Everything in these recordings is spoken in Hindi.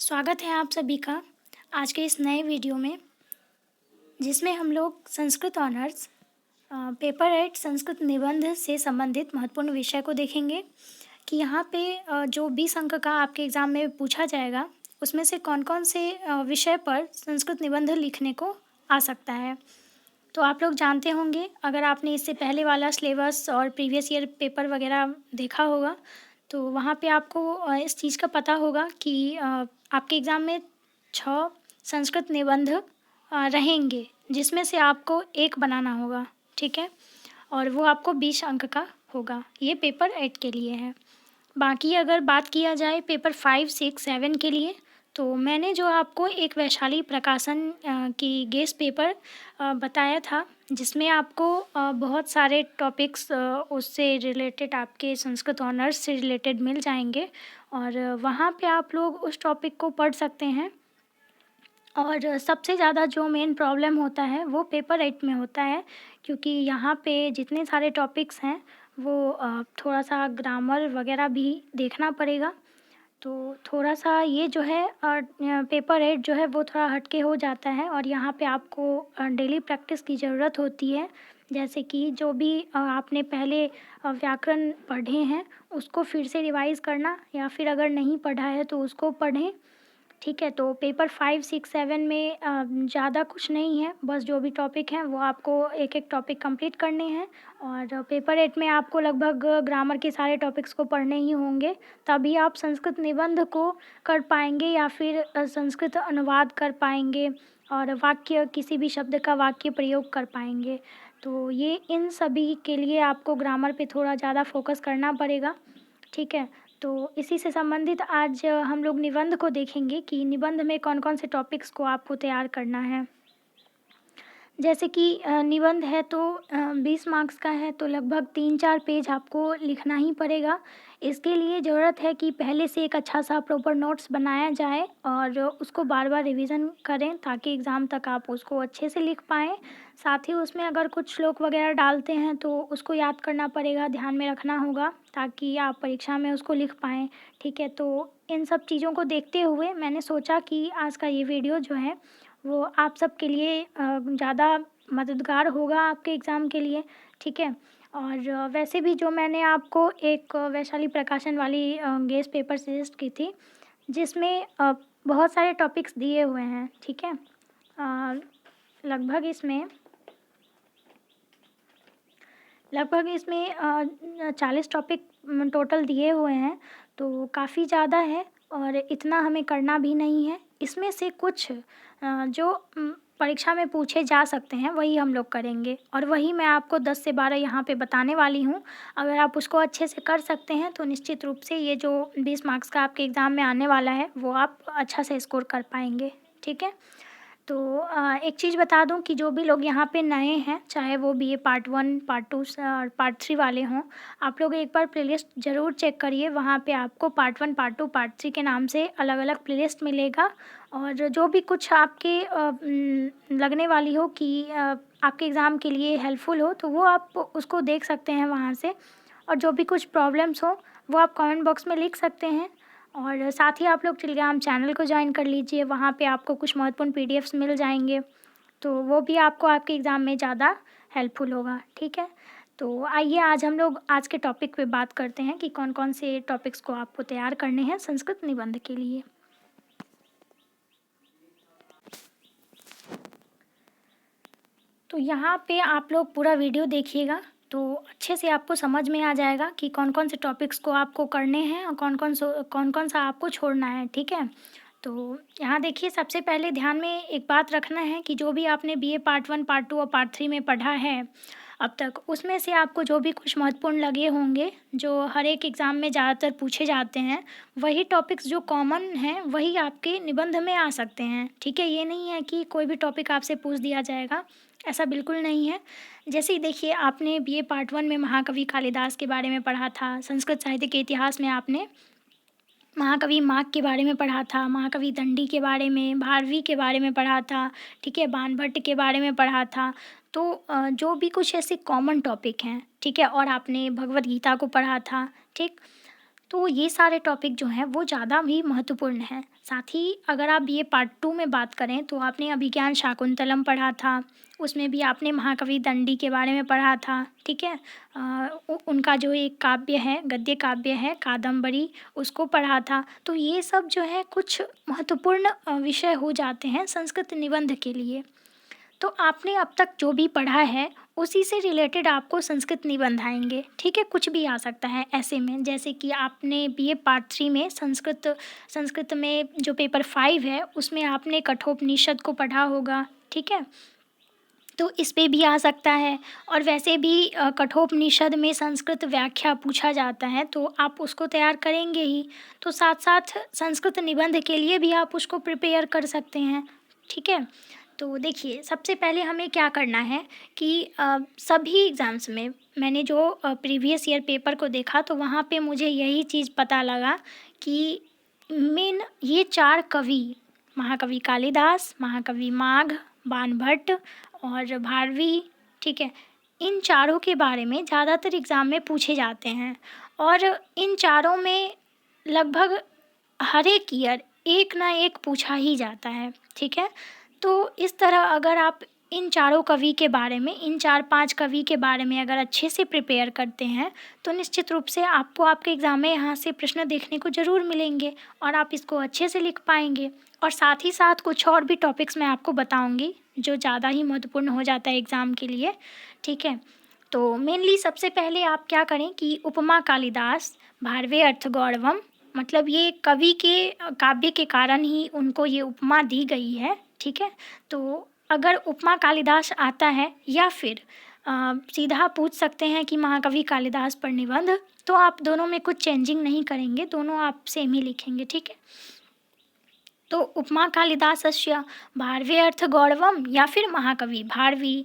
स्वागत है आप सभी का आज के इस नए वीडियो में, जिसमें हम लोग संस्कृत ऑनर्स पेपर 8 संस्कृत निबंध से संबंधित महत्वपूर्ण विषय को देखेंगे कि यहाँ पे जो 20 अंक का आपके एग्ज़ाम में पूछा जाएगा, उसमें से कौन कौन से विषय पर संस्कृत निबंध लिखने को आ सकता है। तो आप लोग जानते होंगे, अगर आपने इससे पहले वाला सिलेबस और प्रीवियस ईयर पेपर वगैरह देखा होगा, तो वहाँ पे आपको इस चीज़ का पता होगा कि आपके एग्ज़ाम में 6 संस्कृत निबंध रहेंगे, जिसमें से आपको एक बनाना होगा, ठीक है। और वो आपको 20 अंक का होगा। ये पेपर 8 के लिए है। बाकी अगर बात किया जाए पेपर 5, 6, 7 के लिए, तो मैंने जो आपको एक वैशाली प्रकाशन की गेस्ट पेपर बताया था, जिसमें आपको बहुत सारे टॉपिक्स उससे रिलेटेड आपके संस्कृत ऑनर्स से रिलेटेड मिल जाएंगे और वहाँ पे आप लोग उस टॉपिक को पढ़ सकते हैं। और सबसे ज़्यादा जो मेन प्रॉब्लम होता है वो पेपर 8 में होता है, क्योंकि यहाँ पे जितने सारे टॉपिक्स हैं वो थोड़ा सा ग्रामर वगैरह भी देखना पड़ेगा। तो थोड़ा सा ये जो है पेपर 8 जो है वो थोड़ा हटके हो जाता है और यहाँ पे आपको डेली प्रैक्टिस की ज़रूरत होती है। जैसे कि जो भी आपने पहले व्याकरण पढ़े हैं उसको फिर से रिवाइज़ करना, या फिर अगर नहीं पढ़ा है तो उसको पढ़ें, ठीक है। तो पेपर 5, 6, 7 में ज़्यादा कुछ नहीं है, बस जो भी टॉपिक हैं वो आपको एक एक टॉपिक कंप्लीट करने हैं। और पेपर 8 में आपको लगभग ग्रामर के सारे टॉपिक्स को पढ़ने ही होंगे, तभी आप संस्कृत निबंध को कर पाएंगे या फिर संस्कृत अनुवाद कर पाएंगे और वाक्य किसी भी शब्द का वाक्य प्रयोग कर पाएंगे। तो ये इन सभी के लिए आपको ग्रामर पे थोड़ा ज़्यादा फोकस करना पड़ेगा, ठीक है। तो इसी से संबंधित आज हम लोग निबंध को देखेंगे कि निबंध में कौन कौन से टॉपिक्स को आपको तैयार करना है। जैसे कि निबंध है तो 20 मार्क्स का है, तो लगभग 3-4 पेज आपको लिखना ही पड़ेगा। इसके लिए ज़रूरत है कि पहले से एक अच्छा सा प्रॉपर नोट्स बनाया जाए और उसको बार बार रिवीजन करें, ताकि एग्ज़ाम तक आप उसको अच्छे से लिख पाएँ। साथ ही उसमें अगर कुछ श्लोक वगैरह डालते हैं तो उसको याद करना पड़ेगा, ध्यान में रखना होगा, ताकि आप परीक्षा में उसको लिख पाएँ, ठीक है। तो इन सब चीज़ों को देखते हुए मैंने सोचा कि आज का ये वीडियो जो है वो आप सब के लिए ज़्यादा मददगार होगा आपके एग्ज़ाम के लिए, ठीक है। और वैसे भी जो मैंने आपको एक वैशाली प्रकाशन वाली गेस्ट पेपर सजेस्ट की थी, जिसमें बहुत सारे टॉपिक्स दिए हुए हैं, ठीक है। लगभग इसमें 40 टॉपिक टोटल दिए हुए हैं, तो काफ़ी ज़्यादा है और इतना हमें करना भी नहीं है। इसमें से कुछ जो परीक्षा में पूछे जा सकते हैं वही हम लोग करेंगे, और वही मैं आपको 10 से 12 यहाँ पे बताने वाली हूँ। अगर आप उसको अच्छे से कर सकते हैं तो निश्चित रूप से ये जो 20 मार्क्स का आपके एग्ज़ाम में आने वाला है वो आप अच्छा से स्कोर कर पाएंगे, ठीक है। तो एक चीज़ बता दूं कि जो भी लोग यहाँ पे नए हैं, चाहे वो बीए पार्ट 1, पार्ट 2 और पार्ट 3 वाले हों, आप लोग एक बार प्लेलिस्ट ज़रूर चेक करिए। वहाँ पे आपको पार्ट 1, पार्ट 2, पार्ट 3 के नाम से अलग अलग प्लेलिस्ट मिलेगा, और जो भी कुछ आपके लगने वाली हो कि आपके एग्ज़ाम के लिए हेल्पफुल हो, तो वो आप उसको देख सकते हैं वहाँ से। और जो भी कुछ प्रॉब्लम्स हो वो आप कमेंट बॉक्स में लिख सकते हैं। और साथ ही आप लोग टेलीग्राम चैनल को ज्वाइन कर लीजिए, वहाँ पे आपको कुछ महत्वपूर्ण पीडीएफ्स मिल जाएंगे, तो वो भी आपको आपके एग्ज़ाम में ज़्यादा हेल्पफुल होगा, ठीक है। तो आइए आज हम लोग आज के टॉपिक पे बात करते हैं कि कौन कौन से टॉपिक्स को आपको तैयार करने हैं संस्कृत निबंध के लिए। तो यहाँ पे आप लोग पूरा वीडियो देखिएगा, तो अच्छे से आपको समझ में आ जाएगा कि कौन कौन से टॉपिक्स को आपको करने हैं और कौन कौन सा आपको छोड़ना है, ठीक है। तो यहाँ देखिए, सबसे पहले ध्यान में एक बात रखना है कि जो भी आपने बीए पार्ट 1, पार्ट 2 और पार्ट 3 में पढ़ा है अब तक, उसमें से आपको जो भी कुछ महत्वपूर्ण लगे होंगे, जो हर एक एग्ज़ाम में ज़्यादातर पूछे जाते हैं, वही टॉपिक्स जो कॉमन हैं वही आपके निबंध में आ सकते हैं, ठीक है। ये नहीं है कि कोई भी टॉपिक आपसे पूछ दिया जाएगा, ऐसा बिल्कुल नहीं है। जैसे ही देखिए, आपने बीए पार्ट 1 में महाकवि कालिदास के बारे में पढ़ा था, संस्कृत साहित्य के इतिहास में आपने महाकवि माघ के बारे में पढ़ा था, महाकवि दंडी के बारे में, भारवी के बारे में पढ़ा था, ठीक है, बाणभट्ट के बारे में पढ़ा था। तो जो भी कुछ ऐसे कॉमन टॉपिक हैं, ठीक है, और आपने भगवत गीता को पढ़ा था, ठीक। तो ये सारे टॉपिक जो हैं वो ज़्यादा भी महत्वपूर्ण हैं। साथ ही अगर आप BA पार्ट 2 में बात करें तो आपने अभिज्ञान शाकुंतलम पढ़ा था, उसमें भी आपने महाकवि दंडी के बारे में पढ़ा था, ठीक है। उनका जो एक काव्य है, गद्य काव्य है कादम्बरी, उसको पढ़ा था। तो ये सब जो है कुछ महत्वपूर्ण विषय हो जाते हैं संस्कृत निबंध के लिए। तो आपने अब तक जो भी पढ़ा है उसी से रिलेटेड आपको संस्कृत निबंध आएंगे, ठीक है। कुछ भी आ सकता है ऐसे में, जैसे कि आपने BA पार्ट 3 में संस्कृत में जो पेपर 5 है उसमें आपने कठोपनिषद को पढ़ा होगा, ठीक है। तो इस पे भी आ सकता है। और वैसे भी कठोपनिषद में संस्कृत व्याख्या पूछा जाता है तो आप उसको तैयार करेंगे ही, तो साथ साथ संस्कृत निबंध के लिए भी आप उसको प्रिपेयर कर सकते हैं, ठीक है। तो देखिए, सबसे पहले हमें क्या करना है कि सभी एग्ज़ाम्स में मैंने जो प्रीवियस ईयर पेपर को देखा तो वहाँ पे मुझे यही चीज़ पता लगा कि मेन ये 4 कवि, महाकवि कालिदास, महाकवि माघ, बाणभट्ट और भारवी, ठीक है, इन चारों के बारे में ज़्यादातर एग्ज़ाम में पूछे जाते हैं। और इन चारों में लगभग हर एक ईयर एक ना एक पूछा ही जाता है, ठीक है। तो इस तरह अगर आप इन चारों कवि के बारे में, इन 4-5 कवि के बारे में अगर अच्छे से प्रिपेयर करते हैं तो निश्चित रूप से आपको आपके एग्ज़ाम में यहाँ से प्रश्न देखने को ज़रूर मिलेंगे और आप इसको अच्छे से लिख पाएंगे। और साथ ही साथ कुछ और भी टॉपिक्स मैं आपको बताऊंगी जो ज़्यादा ही महत्वपूर्ण हो जाता है एग्ज़ाम के लिए, ठीक है। तो मेनली सबसे पहले आप क्या करें कि उपमा कालिदास भारवे अर्थ गौरवम, मतलब ये कवि के काव्य के कारण ही उनको ये उपमा दी गई है, ठीक है। तो अगर उपमा कालिदास आता है या फिर सीधा पूछ सकते हैं कि महाकवि कालिदास पर निबंध, तो आप दोनों में कुछ चेंजिंग नहीं करेंगे, दोनों आप सेम ही लिखेंगे, ठीक है। तो उपमा कालिदासस्य भारवे अर्थ गौरवम या फिर महाकवि भारवी,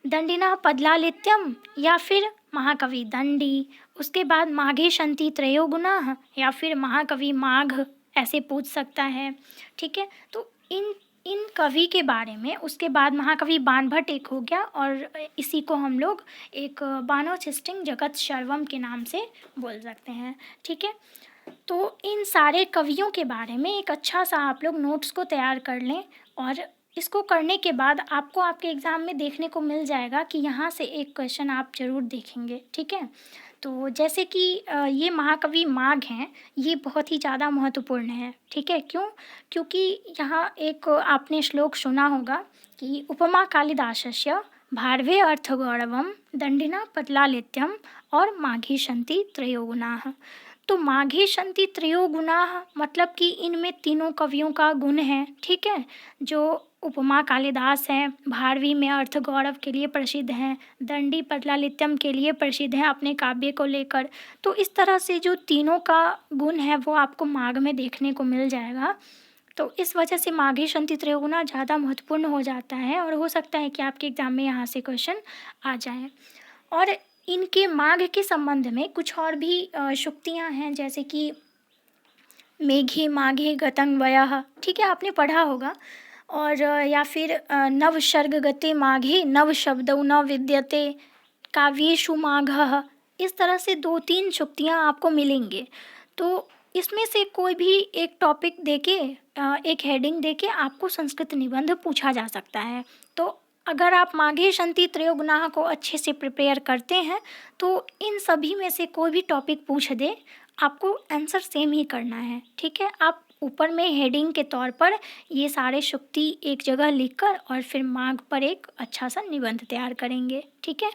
दंडिनः पदलालित्यम या फिर महाकवि दंडी, उसके बाद माघे शंति त्रयो गुणाः या फिर महाकवि माघ, ऐसे पूछ सकता है, ठीक है। तो इन कवि के बारे में, उसके बाद महाकवि बाणभट्ट एक हो गया और इसी को हम लोग एक बाणोच्छिष्टिं जगत सर्वम के नाम से बोल सकते हैं, ठीक है। तो इन सारे कवियों के बारे में एक अच्छा सा आप लोग नोट्स को तैयार कर लें और इसको करने के बाद आपको आपके एग्ज़ाम में देखने को मिल जाएगा कि यहाँ से एक क्वेश्चन आप ज़रूर देखेंगे, ठीक है। तो जैसे कि ये महाकवि माघ हैं, ये बहुत ही ज़्यादा महत्वपूर्ण है, ठीक है। क्यों? क्योंकि यहाँ एक आपने श्लोक सुना होगा कि उपमा कालिदासस्य भारवे अर्थ गौरवम दंडिना पदलालित्यम और माघे शंति त्रयो गुणाः। तो माघे शंति त्रयो गुणाः मतलब कि इनमें तीनों कवियों का गुण है, ठीक है। जो उपमा कालिदास हैं, भारवी में अर्थ गौरव के लिए प्रसिद्ध हैं, दंडी पदलालित्यम के लिए प्रसिद्ध हैं अपने काव्य को लेकर। तो इस तरह से जो तीनों का गुण है वो आपको माघ में देखने को मिल जाएगा। तो इस वजह से माघे शंति त्रयो गुणा ज़्यादा महत्वपूर्ण हो जाता है और हो सकता है कि आपके एग्ज़ाम में यहाँ से क्वेश्चन आ जाए। और इनके माघ के संबंध में कुछ और भी शुक्तियाँ हैं, जैसे कि मेघे माघे गतं वयः, ठीक है, आपने पढ़ा होगा। और या फिर नव सर्ग गते माघे नव शब्दौ न विद्यते काव्येषु माघः, इस तरह से 2-3 शुक्तियाँ आपको मिलेंगे। तो इसमें से कोई भी एक टॉपिक देके एक हेडिंग देके आपको संस्कृत निबंध पूछा जा सकता है। तो अगर आप माघे शंति त्रयो गुणाः को अच्छे से प्रिपेयर करते हैं तो इन सभी में से कोई भी टॉपिक पूछ दे, आपको आंसर सेम ही करना है, ठीक है। आप ऊपर में हेडिंग के तौर पर ये सारे शुक्ति एक जगह लिखकर और फिर माघ पर एक अच्छा सा निबंध तैयार करेंगे, ठीक है।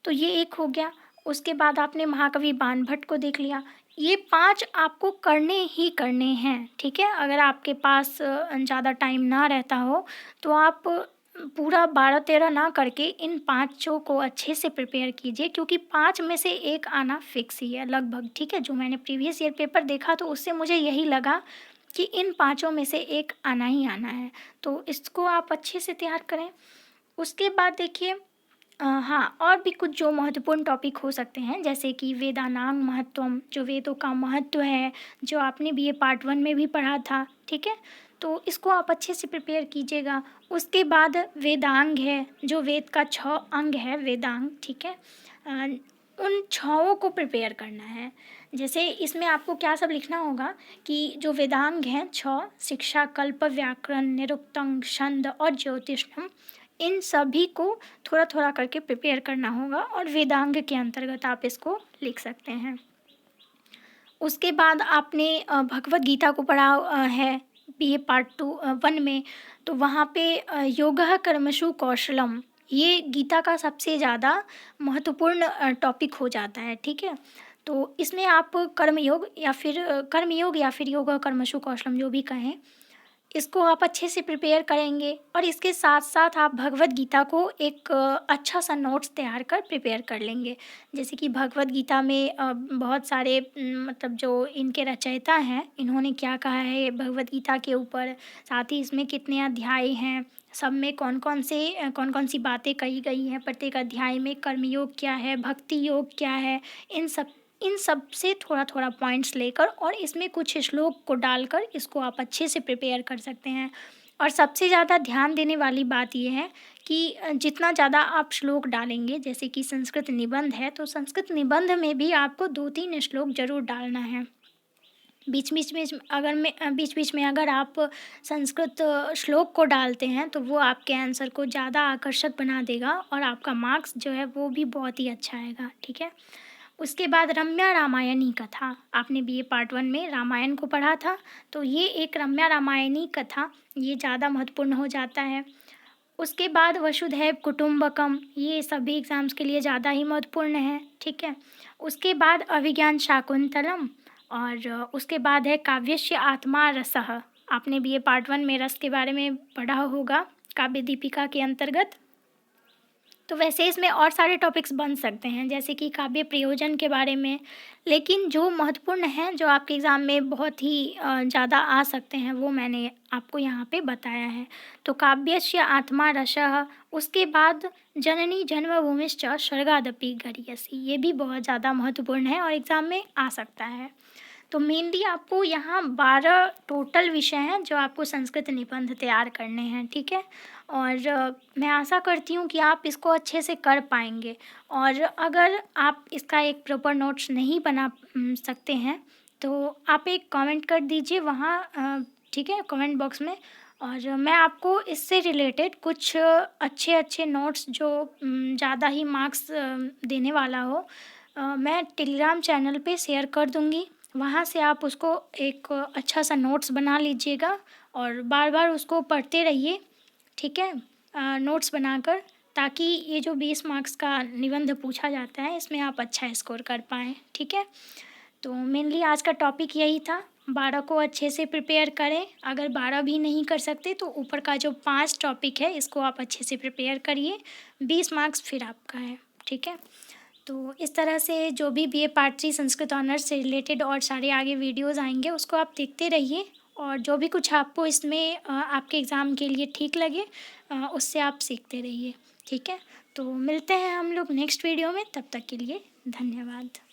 तो ये एक हो गया। उसके बाद आपने महाकवि बाणभट्ट को देख लिया। ये 5 आपको करने ही करने हैं, ठीक है। अगर आपके पास ज़्यादा टाइम ना रहता हो तो आप पूरा 12-13 ना करके इन 5 को अच्छे से प्रिपेयर कीजिए, क्योंकि 5 में से एक आना फिक्स ही है लगभग, ठीक है। जो मैंने प्रीवियस ईयर पेपर देखा तो उससे मुझे यही लगा कि इन 5 में से एक आना ही आना है। तो इसको आप अच्छे से तैयार करें। उसके बाद देखिए हाँ, और भी कुछ जो महत्वपूर्ण टॉपिक हो सकते हैं, जैसे कि वेदानां महत्वम, जो वेदों का महत्व है, जो आपने BA पार्ट 1 में भी पढ़ा था, ठीक है। तो इसको आप अच्छे से प्रिपेयर कीजिएगा। उसके बाद वेदांग है, जो वेद का 6 अंग है वेदांग, ठीक है। उन 6 को प्रिपेयर करना है। जैसे इसमें आपको क्या सब लिखना होगा कि जो वेदांग हैं 6, शिक्षा, कल्प, व्याकरण, निरुक्तम, छंद और ज्योतिषम, इन सभी को थोड़ा थोड़ा करके प्रिपेयर करना होगा और वेदांग के अंतर्गत आप इसको लिख सकते हैं। उसके बाद आपने भगवत गीता को पढ़ा है BA पार्ट 1 में, तो वहाँ पे योगः कर्मसु कौशलम, ये गीता का सबसे ज़्यादा महत्वपूर्ण टॉपिक हो जाता है, ठीक है। तो इसमें आप कर्मयोग या फिर योगः कर्मसु कौशलम जो भी कहें, इसको आप अच्छे से प्रिपेयर करेंगे और इसके साथ साथ आप भगवत गीता को एक अच्छा सा नोट्स तैयार कर प्रिपेयर कर लेंगे। जैसे कि भगवत गीता में बहुत सारे मतलब जो इनके रचयिता हैं, इन्होंने क्या कहा है भगवत गीता के ऊपर, साथ ही इसमें कितने अध्याय हैं, सब में कौन कौन सी बातें कही गई हैं, प्रत्येक अध्याय में कर्मयोग क्या है, भक्ति योग क्या है, इन सब से थोड़ा थोड़ा पॉइंट्स लेकर और इसमें कुछ श्लोक को डालकर इसको आप अच्छे से प्रिपेयर कर सकते हैं। और सबसे ज़्यादा ध्यान देने वाली बात यह है कि जितना ज़्यादा आप श्लोक डालेंगे, जैसे कि संस्कृत निबंध है, तो संस्कृत निबंध में भी आपको 2-3 श्लोक ज़रूर डालना है। बीच बीच में अगर आप संस्कृत श्लोक को डालते हैं तो वो आपके आंसर को ज़्यादा आकर्षक बना देगा और आपका मार्क्स जो है वो भी बहुत ही अच्छा आएगा, ठीक है। उसके बाद रम्या रामायणी कथा, आपने BA पार्ट 1 में रामायण को पढ़ा था, तो ये एक रम्या रामायणी कथा ये ज़्यादा महत्वपूर्ण हो जाता है। उसके बाद वसुधैव कुटुम्बकम, ये सभी एग्ज़ाम्स के लिए ज़्यादा ही महत्वपूर्ण है, ठीक है। उसके बाद अभिज्ञान शाकुंतलम और उसके बाद है काव्यस्य आत्मा रसः, आपने BA पार्ट 1 में रस के बारे में पढ़ा होगा काव्य दीपिका के अंतर्गत। तो वैसे इसमें और सारे टॉपिक्स बन सकते हैं, जैसे कि काव्य प्रयोजन के बारे में, लेकिन जो महत्वपूर्ण हैं जो आपके एग्ज़ाम में बहुत ही ज़्यादा आ सकते हैं वो मैंने आपको यहाँ पे बताया है। तो काव्यस्य आत्मा रसः, उसके बाद जननी जन्मभूमिश्च स्वर्गादपि गरीयसी, ये भी बहुत ज़्यादा महत्वपूर्ण है और एग्ज़ाम में आ सकता है। तो मेनली आपको यहाँ 12 टोटल विषय हैं जो आपको संस्कृत निबंध तैयार करने हैं, ठीक है। और मैं आशा करती हूँ कि आप इसको अच्छे से कर पाएंगे और अगर आप इसका एक प्रॉपर नोट्स नहीं बना सकते हैं तो आप एक कमेंट कर दीजिए वहाँ, ठीक है, कमेंट बॉक्स में, और मैं आपको इससे रिलेटेड कुछ अच्छे नोट्स जो ज़्यादा ही मार्क्स देने वाला हो मैं टेलीग्राम चैनल पे शेयर कर दूँगी। वहाँ से आप उसको एक अच्छा सा नोट्स बना लीजिएगा और बार बार उसको पढ़ते रहिए, ठीक है, नोट्स बनाकर, ताकि ये जो 20 मार्क्स का निबंध पूछा जाता है इसमें आप अच्छा स्कोर कर पाएँ, ठीक है। तो मेनली आज का टॉपिक यही था, 12 को अच्छे से प्रिपेयर करें। अगर 12 भी नहीं कर सकते तो ऊपर का जो 5 टॉपिक है इसको आप अच्छे से प्रिपेयर करिए, 20 मार्क्स फिर आपका है, ठीक है। तो इस तरह से जो भी BA पार्ट 3 संस्कृत ऑनर्स से रिलेटेड और सारे आगे वीडियोज़ आएंगे उसको आप देखते रहिए और जो भी कुछ आपको इसमें आपके एग्ज़ाम के लिए ठीक लगे उससे आप सीखते रहिए, ठीक है। तो मिलते हैं हम लोग नेक्स्ट वीडियो में, तब तक के लिए धन्यवाद।